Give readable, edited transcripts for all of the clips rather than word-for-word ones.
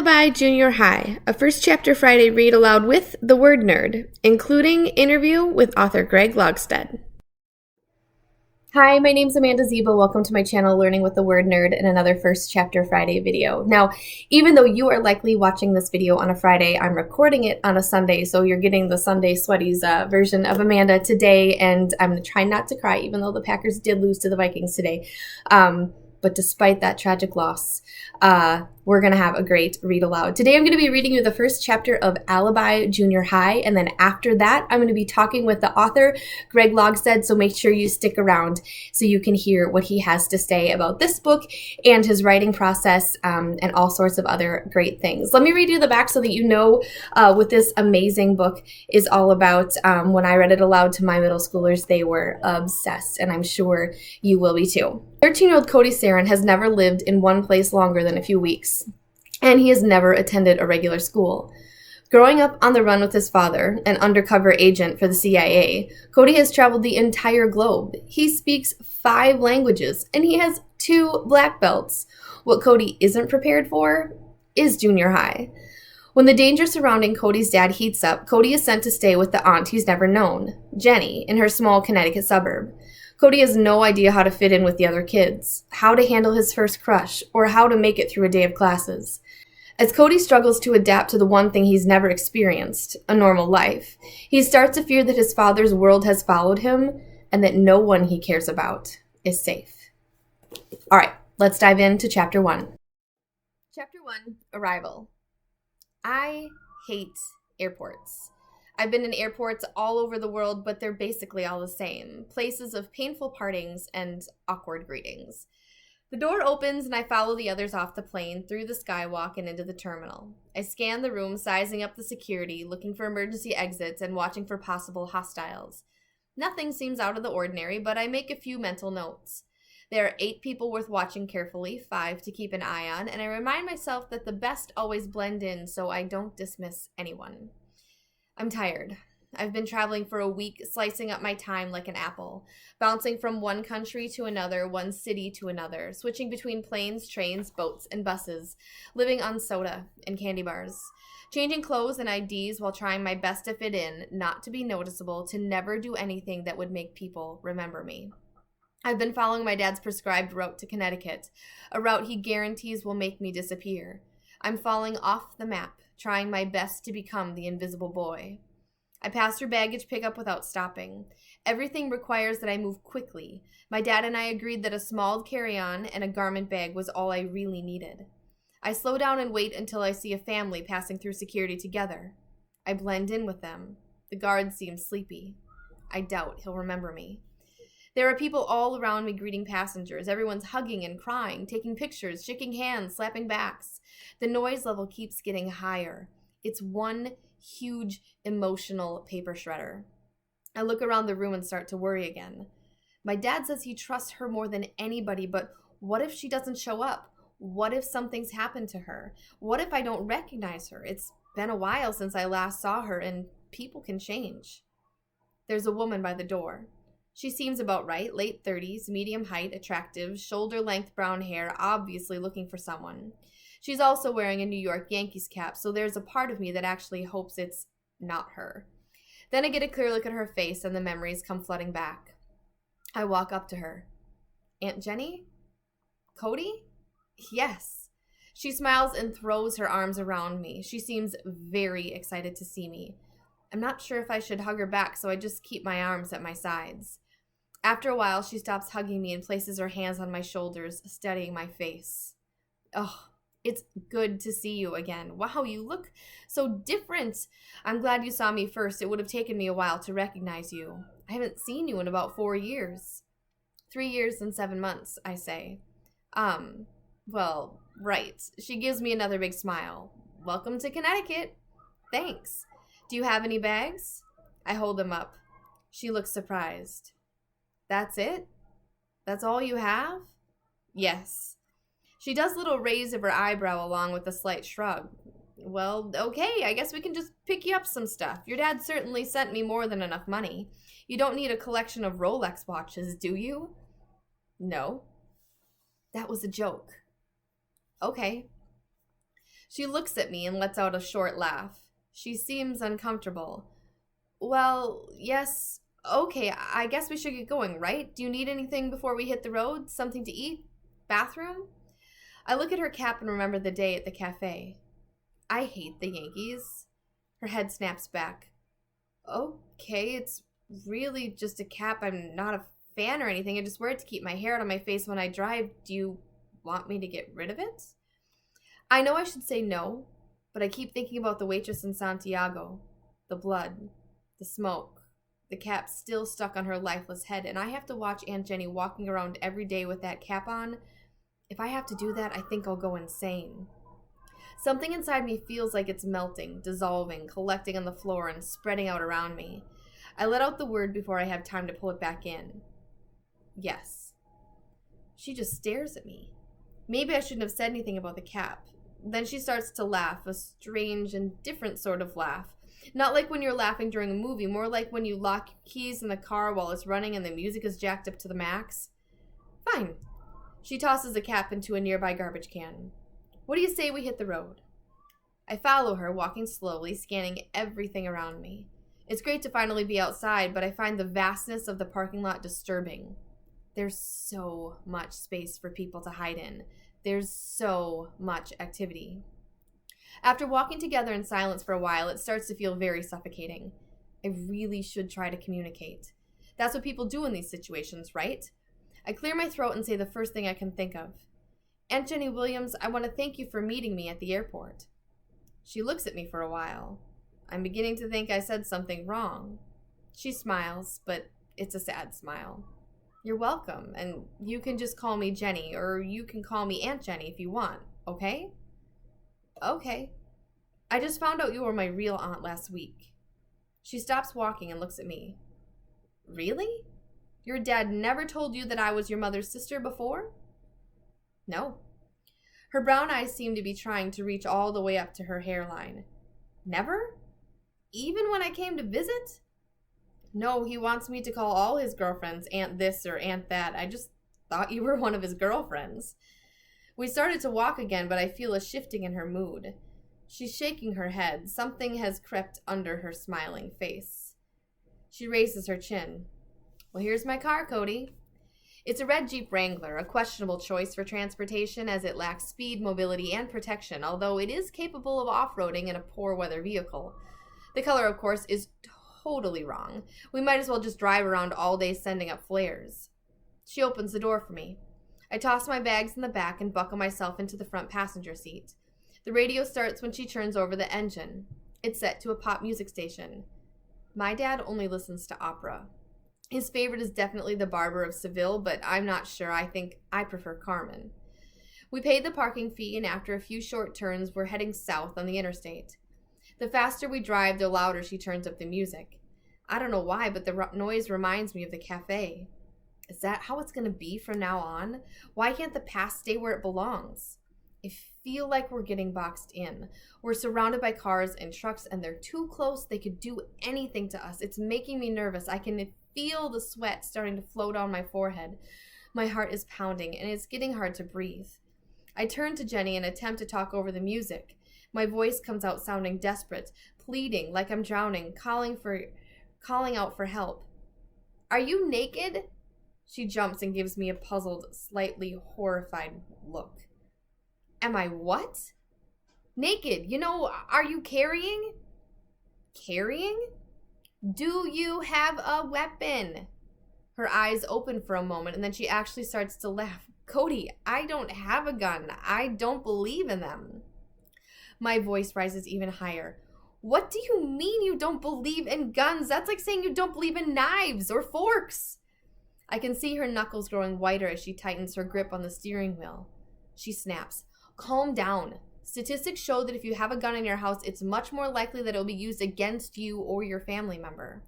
Alibi Junior High, a first chapter Friday read aloud with the word nerd, including interview with author Greg Logsted. Hi, my name's Amanda Zieba. Welcome to my channel, Learning with the Word Nerd, and another First Chapter Friday video. Now, even though you are likely watching this video on a Friday, I'm recording it on a Sunday, so you're getting the Sunday Sweaties version of Amanda today, and I'm going to try not to cry, even though the Packers did lose to the Vikings today. But despite that tragic loss, we're going to have a great read aloud. Today I'm going to be reading you the first chapter of Alibi Junior High, and then after that I'm going to be talking with the author, Greg Logsted, so make sure you stick around so you can hear what he has to say about this book and his writing process and all sorts of other great things. Let me read you the back so that you know what this amazing book is all about. When I read it aloud to my middle schoolers, they were obsessed, and I'm sure you will be too. 13-year-old Cody Saron has never lived in one place longer than a few weeks, and he has never attended a regular school. Growing up on the run with his father, an undercover agent for the CIA, Cody has traveled the entire globe. He speaks 5 languages, and he has 2 black belts. What Cody isn't prepared for is junior high. When the danger surrounding Cody's dad heats up, Cody is sent to stay with the aunt he's never known, Jenny, in her small Connecticut suburb. Cody has no idea how to fit in with the other kids, how to handle his first crush, or how to make it through a day of classes. As Cody struggles to adapt to the one thing he's never experienced, a normal life, he starts to fear that his father's world has followed him and that no one he cares about is safe. All right, let's dive into Chapter 1. Chapter 1, Arrival. I hate airports. I've been in airports all over the world, but they're basically all the same. Places of painful partings and awkward greetings. The door opens and I follow the others off the plane, through the skywalk and into the terminal. I scan the room, sizing up the security, looking for emergency exits and watching for possible hostiles. Nothing seems out of the ordinary, but I make a few mental notes. There are 8 people worth watching carefully, 5 to keep an eye on, and I remind myself that the best always blend in so I don't dismiss anyone. I'm tired. I've been traveling for a week, slicing up my time like an apple, bouncing from one country to another, one city to another, switching between planes, trains, boats, and buses, living on soda and candy bars, changing clothes and IDs while trying my best to fit in, not to be noticeable, to never do anything that would make people remember me. I've been following my dad's prescribed route to Connecticut, a route he guarantees will make me disappear. I'm falling off the map, trying my best to become the invisible boy. I pass through baggage pickup without stopping. Everything requires that I move quickly. My dad and I agreed that a small carry-on and a garment bag was all I really needed. I slow down and wait until I see a family passing through security together. I blend in with them. The guard seems sleepy. I doubt he'll remember me. There are people all around me greeting passengers. Everyone's hugging and crying, taking pictures, shaking hands, slapping backs. The noise level keeps getting higher. It's one huge emotional paper shredder. I look around the room and start to worry again. My dad says he trusts her more than anybody, but what if she doesn't show up? What if something's happened to her? What if I don't recognize her? It's been a while since I last saw her, and people can change. There's a woman by the door. She seems about right, late 30s, medium height, attractive, shoulder-length brown hair, obviously looking for someone. She's also wearing a New York Yankees cap, so there's a part of me that actually hopes it's not her. Then I get a clear look at her face, and the memories come flooding back. I walk up to her. Aunt Jenny? Cody? Yes. She smiles and throws her arms around me. She seems very excited to see me. I'm not sure if I should hug her back, so I just keep my arms at my sides. After a while, she stops hugging me and places her hands on my shoulders, steadying my face. Oh, it's good to see you again. Wow, you look so different. I'm glad you saw me first. It would have taken me a while to recognize you. I haven't seen you in about 4 years. 3 years and 7 months, I say. Well, right. She gives me another big smile. Welcome to Connecticut. Thanks. Do you have any bags? I hold them up. She looks surprised. That's it? That's all you have? Yes. She does a little raise of her eyebrow along with a slight shrug. Well, okay, I guess we can just pick you up some stuff. Your dad certainly sent me more than enough money. You don't need a collection of Rolex watches, do you? No. That was a joke. Okay. She looks at me and lets out a short laugh. She seems uncomfortable. Well, yes. Okay, I guess we should get going, right? Do you need anything before we hit the road? Something to eat? Bathroom? I look at her cap and remember the day at the cafe. I hate the Yankees. Her head snaps back. Okay, it's really just a cap. I'm not a fan or anything. I just wear it to keep my hair out of my face when I drive. Do you want me to get rid of it? I know I should say no, but I keep thinking about the waitress in Santiago, the blood, the smoke, the cap still stuck on her lifeless head, and I have to watch Aunt Jenny walking around every day with that cap on. If I have to do that, I think I'll go insane. Something inside me feels like it's melting, dissolving, collecting on the floor, and spreading out around me. I let out the word before I have time to pull it back in. Yes. She just stares at me. Maybe I shouldn't have said anything about the cap. Then she starts to laugh, a strange and different sort of laugh. Not like when you're laughing during a movie, more like when you lock your keys in the car while it's running and the music is jacked up to the max. Fine. She tosses the cap into a nearby garbage can. What do you say we hit the road? I follow her, walking slowly, scanning everything around me. It's great to finally be outside, but I find the vastness of the parking lot disturbing. There's so much space for people to hide in. There's so much activity. After walking together in silence for a while, it starts to feel very suffocating. I really should try to communicate. That's what people do in these situations, right? I clear my throat and say the first thing I can think of. Aunt Jenny Williams, I want to thank you for meeting me at the airport. She looks at me for a while. I'm beginning to think I said something wrong. She smiles, but it's a sad smile. You're welcome, and you can just call me Jenny, or you can call me Aunt Jenny if you want, okay? Okay. I just found out you were my real aunt last week. She stops walking and looks at me. Really? Your dad never told you that I was your mother's sister before? No. Her brown eyes seem to be trying to reach all the way up to her hairline. Never? Even when I came to visit? No, he wants me to call all his girlfriends Aunt this or Aunt that. I just thought you were one of his girlfriends. We started to walk again, but I feel a shifting in her mood. She's shaking her head. Something has crept under her smiling face. She raises her chin. Well, here's my car, Cody. It's a red Jeep Wrangler, a questionable choice for transportation as it lacks speed, mobility, and protection, although it is capable of off-roading in a poor weather vehicle. The color, of course, is totally wrong. We might as well just drive around all day sending up flares. She opens the door for me. I toss my bags in the back and buckle myself into the front passenger seat. The radio starts when she turns over the engine. It's set to a pop music station. My dad only listens to opera. His favorite is definitely The Barber of Seville, but I'm not sure. I think I prefer Carmen. We paid the parking fee, and after a few short turns, we're heading south on the interstate. The faster we drive, the louder she turns up the music. I don't know why, but the noise reminds me of the cafe. Is that how it's going to be from now on? Why can't the past stay where it belongs? I feel like we're getting boxed in. We're surrounded by cars and trucks, and they're too close. They could do anything to us. It's making me nervous. I can feel the sweat starting to flow down my forehead. My heart is pounding, and it's getting hard to breathe. I turn to Jenny and attempt to talk over the music. My voice comes out sounding desperate, pleading like I'm drowning, calling out for help. Are you naked? She jumps and gives me a puzzled, slightly horrified look. Am I what? Naked. Are you carrying? Carrying? Do you have a weapon? Her eyes open for a moment, and then she actually starts to laugh. Cody, I don't have a gun. I don't believe in them. My voice rises even higher. What do you mean you don't believe in guns? That's like saying you don't believe in knives or forks. I can see her knuckles growing whiter as she tightens her grip on the steering wheel. She snaps. Calm down. Statistics show that if you have a gun in your house, it's much more likely that it will be used against you or your family member.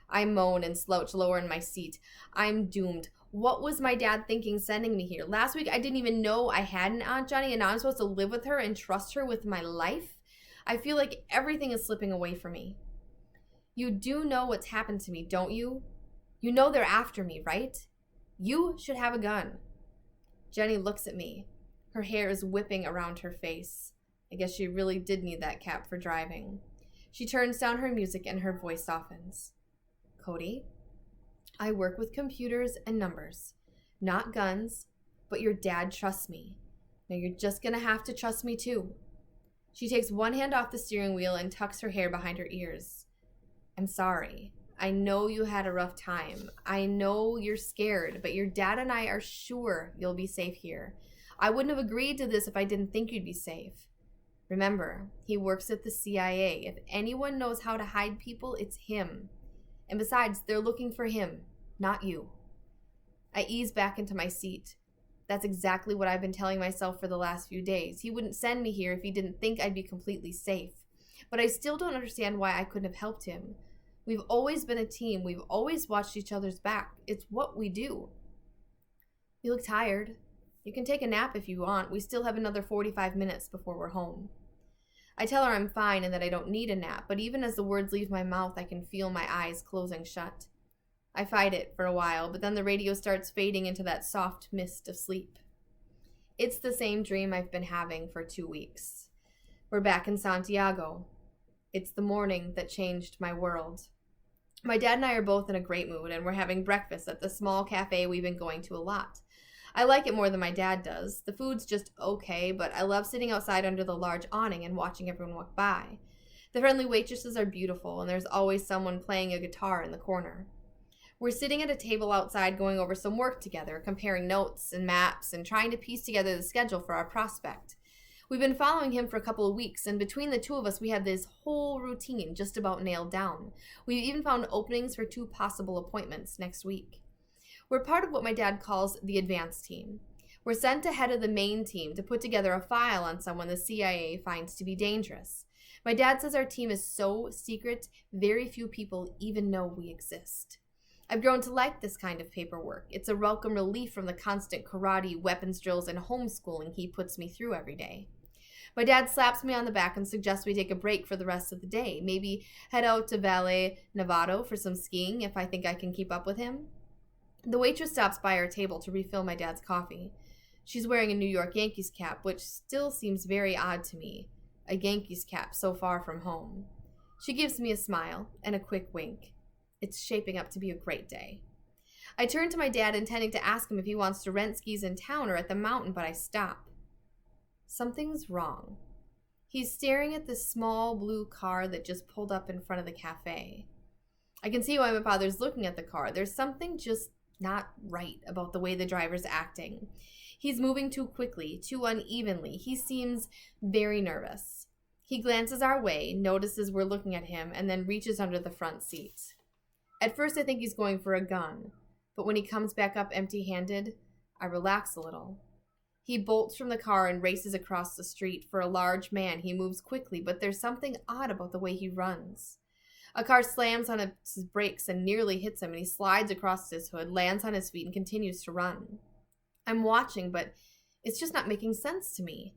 I moan and slouch lower in my seat. I'm doomed. What was my dad thinking sending me here? Last week, I didn't even know I had an Aunt Jenny, and now I'm supposed to live with her and trust her with my life? I feel like everything is slipping away from me. You do know what's happened to me, don't you? You know they're after me, right? You should have a gun. Jenny looks at me. Her hair is whipping around her face. I guess she really did need that cap for driving. She turns down her music and her voice softens. Cody, I work with computers and numbers, not guns, but your dad trusts me. Now you're just gonna have to trust me too. She takes one hand off the steering wheel and tucks her hair behind her ears. I'm sorry. I know you had a rough time. I know you're scared, but your dad and I are sure you'll be safe here. I wouldn't have agreed to this if I didn't think you'd be safe. Remember, he works at the CIA. If anyone knows how to hide people, it's him. And besides, they're looking for him, not you. I ease back into my seat. That's exactly what I've been telling myself for the last few days. He wouldn't send me here if he didn't think I'd be completely safe. But I still don't understand why I couldn't have helped him. We've always been a team. We've always watched each other's back. It's what we do. You look tired. You can take a nap if you want. We still have another 45 minutes before we're home. I tell her I'm fine and that I don't need a nap, but even as the words leave my mouth, I can feel my eyes closing shut. I fight it for a while, but then the radio starts fading into that soft mist of sleep. It's the same dream I've been having for 2 weeks. We're back in Santiago. It's the morning that changed my world. My dad and I are both in a great mood, and we're having breakfast at the small cafe we've been going to a lot. I like it more than my dad does. The food's just okay, but I love sitting outside under the large awning and watching everyone walk by. The friendly waitresses are beautiful, and there's always someone playing a guitar in the corner. We're sitting at a table outside going over some work together, comparing notes and maps and trying to piece together the schedule for our prospect. We've been following him for a couple of weeks, and between the two of us, we have this whole routine just about nailed down. We've even found openings for 2 possible appointments next week. We're part of what my dad calls the advance team. We're sent ahead of the main team to put together a file on someone the CIA finds to be dangerous. My dad says our team is so secret, very few people even know we exist. I've grown to like this kind of paperwork. It's a welcome relief from the constant karate, weapons drills, and homeschooling he puts me through every day. My dad slaps me on the back and suggests we take a break for the rest of the day. Maybe head out to Valle Nevado for some skiing if I think I can keep up with him. The waitress stops by our table to refill my dad's coffee. She's wearing a New York Yankees cap, which still seems very odd to me. A Yankees cap so far from home. She gives me a smile and a quick wink. It's shaping up to be a great day. I turn to my dad, intending to ask him if he wants to rent skis in town or at the mountain, but I stop. Something's wrong. He's staring at this small blue car that just pulled up in front of the cafe. I can see why my father's looking at the car. There's something just not right about the way the driver's acting. He's moving too quickly, too unevenly. He seems very nervous. He glances our way, notices we're looking at him, and then reaches under the front seat. At first I think he's going for a gun, but when he comes back up empty-handed, I relax a little. He bolts from the car and races across the street. For a large man, he moves quickly, but there's something odd about the way he runs. A car slams on his brakes and nearly hits him, and he slides across his hood, lands on his feet, and continues to run. I'm watching, but it's just not making sense to me.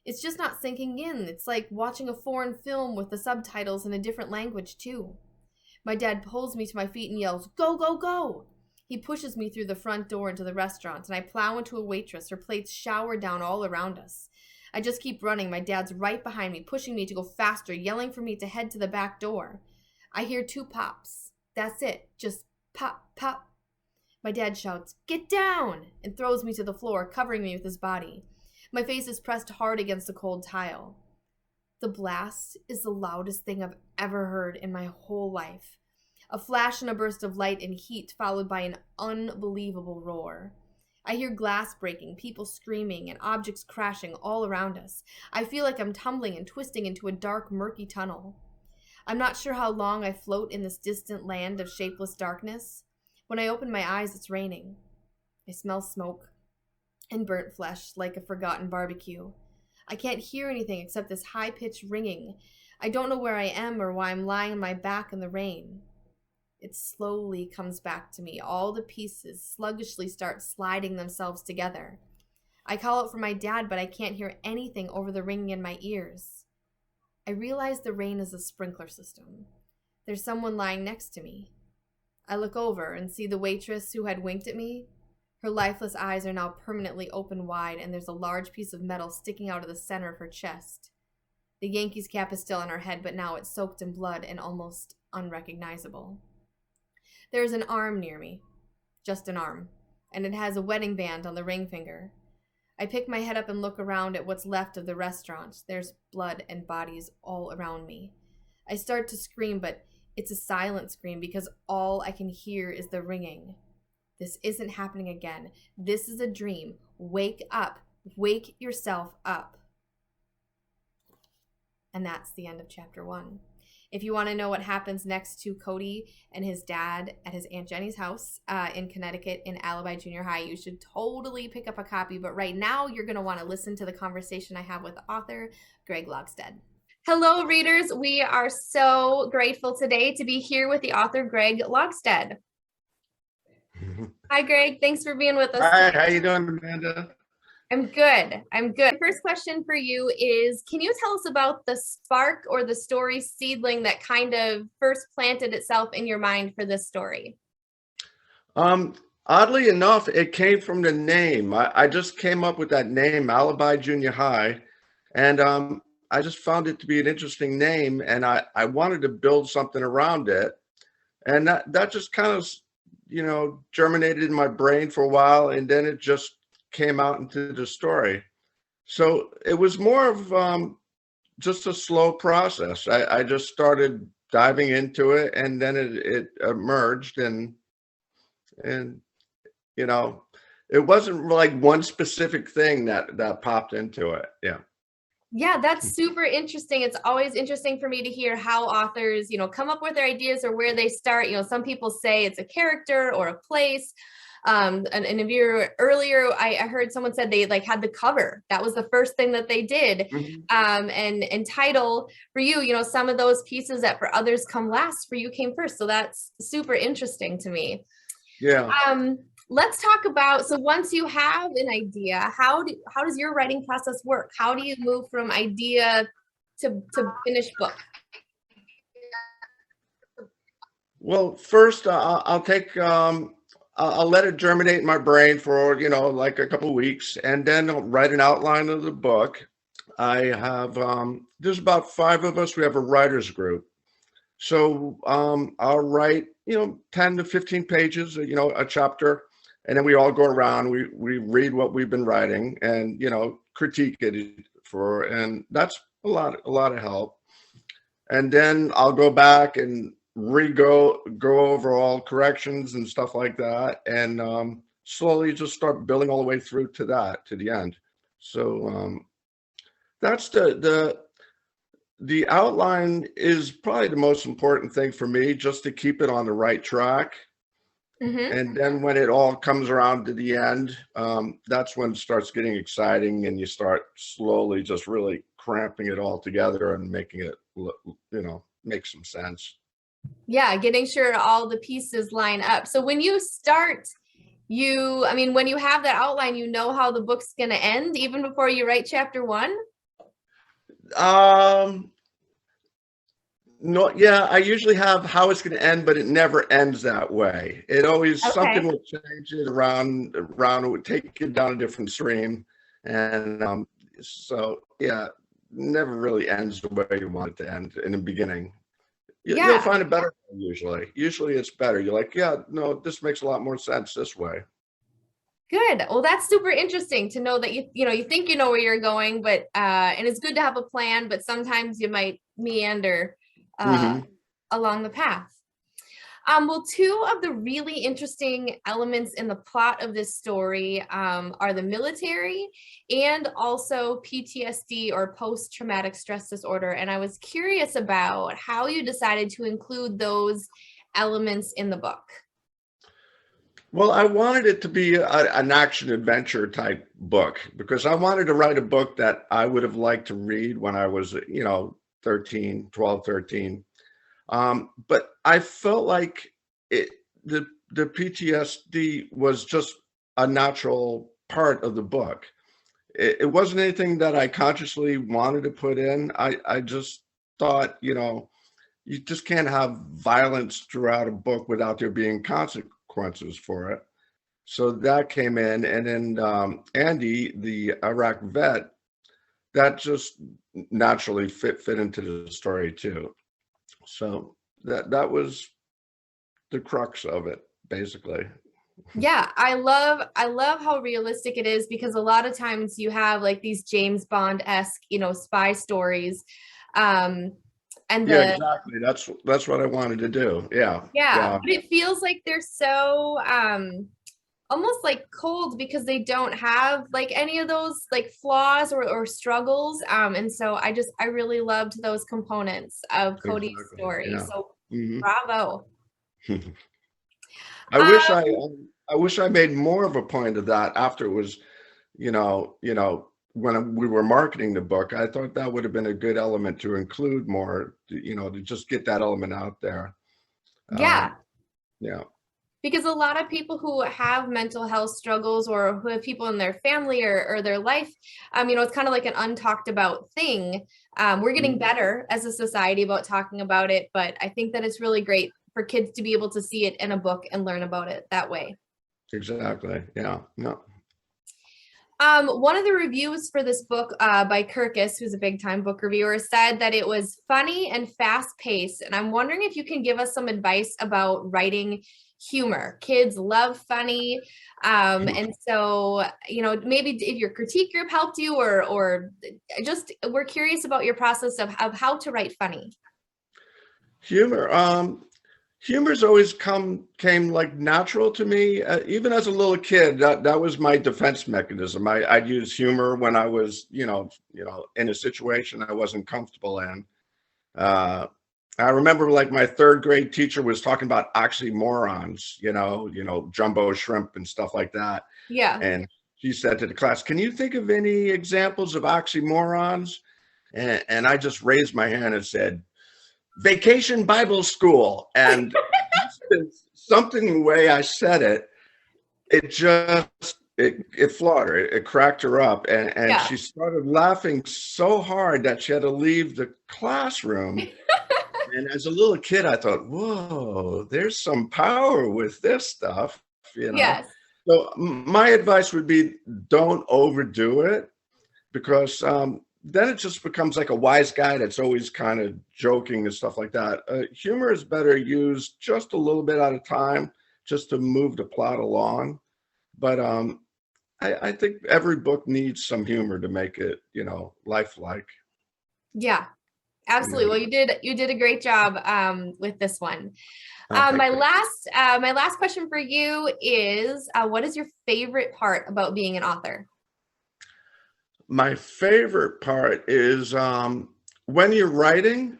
It's just not sinking in. It's like watching a foreign film with the subtitles in a different language, too. My dad pulls me to my feet and yells, "Go, go, go!" He pushes me through the front door into the restaurant, and I plow into a waitress. Her plates shower down all around us. I just keep running. My dad's right behind me, pushing me to go faster, yelling for me to head to the back door. I hear 2 pops. That's it. Just pop, pop. My dad shouts, "Get down!" and throws me to the floor, covering me with his body. My face is pressed hard against the cold tile. The blast is the loudest thing I've ever heard in my whole life. A flash and a burst of light and heat followed by an unbelievable roar. I hear glass breaking, people screaming, and objects crashing all around us. I feel like I'm tumbling and twisting into a dark, murky tunnel. I'm not sure how long I float in this distant land of shapeless darkness. When I open my eyes, it's raining. I smell smoke and burnt flesh like a forgotten barbecue. I can't hear anything except this high-pitched ringing. I don't know where I am or why I'm lying on my back in the rain. It slowly comes back to me. All the pieces sluggishly start sliding themselves together. I call out for my dad, but I can't hear anything over the ringing in my ears. I realize the rain is a sprinkler system. There's someone lying next to me. I look over and see the waitress who had winked at me. Her lifeless eyes are now permanently open wide, and there's a large piece of metal sticking out of the center of her chest. The Yankees cap is still on her head, but now it's soaked in blood and almost unrecognizable. There's an arm near me, just an arm, and it has a wedding band on the ring finger. I pick my head up and look around at what's left of the restaurant. There's blood and bodies all around me. I start to scream, but it's a silent scream because all I can hear is the ringing. This isn't happening again. This is a dream. Wake up. Wake yourself up. And that's the end of chapter 1. If you want to know what happens next to Cody and his dad at his Aunt Jenny's house in Connecticut in Alibi Junior High, you should totally pick up a copy. But right now, you're going to want to listen to the conversation I have with author Greg Logsted. Hello, readers. We are so grateful today to be here with the author Greg Logsted. Hi, Greg. Thanks for being with us. Hi, how you doing, Amanda? I'm good. First question for you is, can you tell us about the spark or the story seedling that kind of first planted itself in your mind for this story? Oddly enough, it came from the name. I just came up with that name, Alibi Junior High, and I just found it to be an interesting name, and I wanted to build something around it, and that just kind of, germinated in my brain for a while, and then it just came out into the story. So it was more of just a slow process. I just started diving into it, and then it emerged, and it wasn't like one specific thing that popped into it. Yeah, that's super interesting. It's always interesting for me to hear how authors, come up with their ideas or where they start. Some people say it's a character or a place. An interview earlier, I heard someone said they had the cover. That was the first thing that they did. Mm-hmm. And title for you, some of those pieces that for others come last, for you came first. So that's super interesting to me. Yeah. Let's talk about, so once you have an idea, how does your writing process work? How do you move from idea to finished book? Well, first I'll take I'll let it germinate in my brain for like a couple of weeks, and then I'll write an outline of the book. I have there's about 5 of us. We have a writers group, so I'll write 10 to 15 pages, a chapter, and then we all go around. We read what we've been writing and critique it and that's a lot of help. And then I'll go back and go over all corrections and stuff like that, and slowly just start building all the way through to the end. So that's the outline is probably the most important thing for me, just to keep it on the right track. Mm-hmm. And then when it all comes around to the end, that's when it starts getting exciting, and you start slowly just really cramping it all together and making it make some sense. Yeah, getting sure all the pieces line up. So when you start, when you have that outline, how the book's going to end even before you write chapter 1? No, yeah, I usually have how it's going to end, but it never ends that way. It always, something will change it around, it would take it down a different stream. And so, yeah, never really ends the way you want it to end in the beginning. You'll find it better usually. Usually it's better. You're like, yeah, no, this makes a lot more sense this way. Good. Well, that's super interesting to know that you think you know where you're going, but and it's good to have a plan, but sometimes you might meander along the path. Well, 2 of the really interesting elements in the plot of this story are the military and also PTSD, or post-traumatic stress disorder. And I was curious about how you decided to include those elements in the book. Well, I wanted it to be an action adventure type book, because I wanted to write a book that I would have liked to read when I was, 13. But I felt like the PTSD was just a natural part of the book. It wasn't anything that I consciously wanted to put in. I just thought, you just can't have violence throughout a book without there being consequences for it. So that came in. And then Andy, the Iraq vet, that just naturally fit into the story too. So that was the crux of it, basically. Yeah, I love how realistic it is, because a lot of times you have like these James Bond-esque, spy stories. Um and Yeah, the exactly. That's what I wanted to do. Yeah. Yeah, but it feels like they're so almost like cold, because they don't have like any of those like flaws or struggles. And so I really loved those components of Cody's Exactly. story. Yeah. So Hmm. bravo. I Uh, wish I wish I made more of a point of that after it was, when we were marketing the book. I thought that would have been a good element to include more, to just get that element out there. yeah, Yeah. because a lot of people who have mental health struggles, or who have people in their family or their life, it's kind of like an untalked about thing. We're getting Mhm. better as a society about talking about it, but I think that it's really great for kids to be able to see it in a book and learn about it that way. Exactly. Yeah. Yeah. One of the reviews for this book by Kirkus, who's a big time book reviewer, said that it was funny and fast paced. And I'm wondering if you can give us some advice about writing humor. Kids love funny. And so, maybe if your critique group helped you, or just we're curious about your process of how to write funny. Humor. Humor's always came like natural to me. Even as a little kid, that was my defense mechanism. I'd use humor when I was, in a situation I wasn't comfortable in. Uh, I remember like my third grade teacher was talking about oxymorons, jumbo shrimp and stuff like that. Yeah. And she said to the class, "Can you think of any examples of oxymorons?" And I just raised my hand and said, "Vacation Bible School." And something the way I said it, it floored her. It cracked her up. And Yeah. she started laughing so hard that she had to leave the classroom. And as a little kid, I thought, whoa, there's some power with this stuff, you know. Yes. So my advice would be, don't overdo it, because then it just becomes like a wise guy that's always kind of joking and stuff like that. Humor is better used just a little bit at a time, just to move the plot along. But I think every book needs some humor to make it, lifelike. Yeah. Absolutely. Yeah. Well, you did a great job with this one. Oh, My thank you. last question for you is, what is your favorite part about being an author? My favorite part is when you're writing,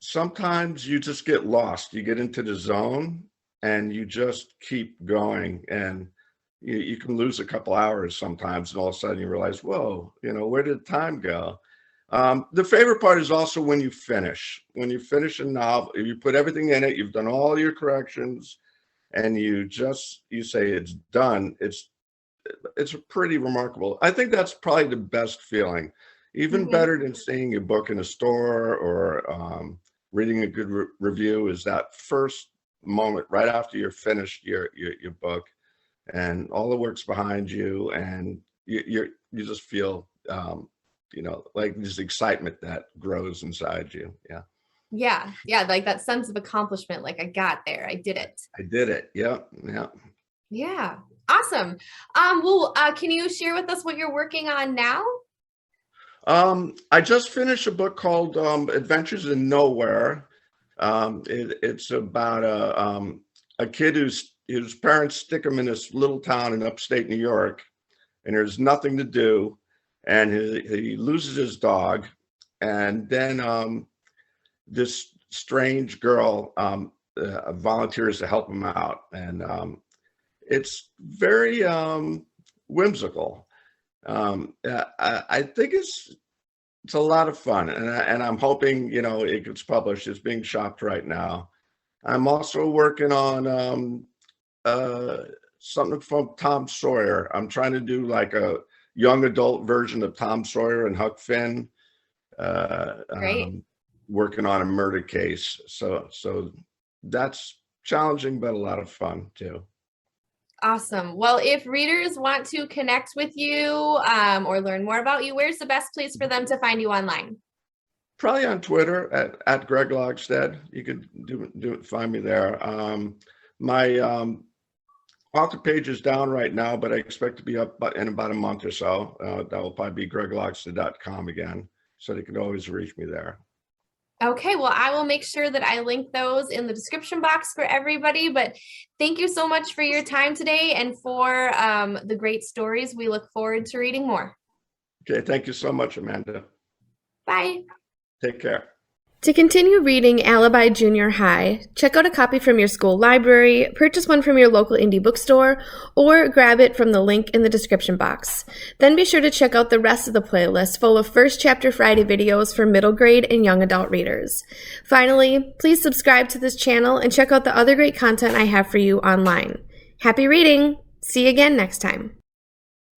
sometimes you just get lost. You get into the zone and you just keep going. And you can lose a couple hours sometimes. And all of a sudden you realize, whoa, where did time go? The favorite part is also when you finish. When you finish a novel, you put everything in it, you've done all your corrections, and you say it's done. It's pretty remarkable. I think that's probably the best feeling, even Mhm. better than seeing a book in a store or reading a good review, is that first moment right after you're finished your book and all the work's behind you, and you just feel like this excitement that grows inside you. Yeah, Yeah, yeah, like that sense of accomplishment, like I got there, I did it. I did it. Yeah, yeah. Yeah, awesome. Well, can you share with us what you're working on now? I just finished a book called Adventures in Nowhere. It's about a kid whose parents stick him in this little town in upstate New York, and there's nothing to do, and he loses his dog, and then this strange girl volunteers to help him out, and it's very whimsical. I think it's a lot of fun, and I'm hoping it gets published. It's being shopped right now. I'm also working on uh, something from Tom Sawyer. I'm trying to do like a young adult version of Tom Sawyer and Huck Finn. Uh, Great. um, Working on a murder case, so that's challenging but a lot of fun too. Awesome. Well, if readers want to connect with you or learn more about you, where's the best place for them to find you online? Probably on Twitter at Greg Logsted. You could find me there. My author page is down right now, but I expect to be up in about a month or so. That will probably be greglogsted.com again, so they can always reach me there. Okay, well, I will make sure that I link those in the description box for everybody. But thank you so much for your time today and for the great stories. We look forward to reading more. Okay, thank you so much, Amanda. Bye. Take care. To continue reading Alibi Junior High, check out a copy from your school library, purchase one from your local indie bookstore, or grab it from the link in the description box. Then be sure to check out the rest of the playlist full of First Chapter Friday videos for middle grade and young adult readers. Finally, please subscribe to this channel and check out the other great content I have for you online. Happy reading! See you again next time.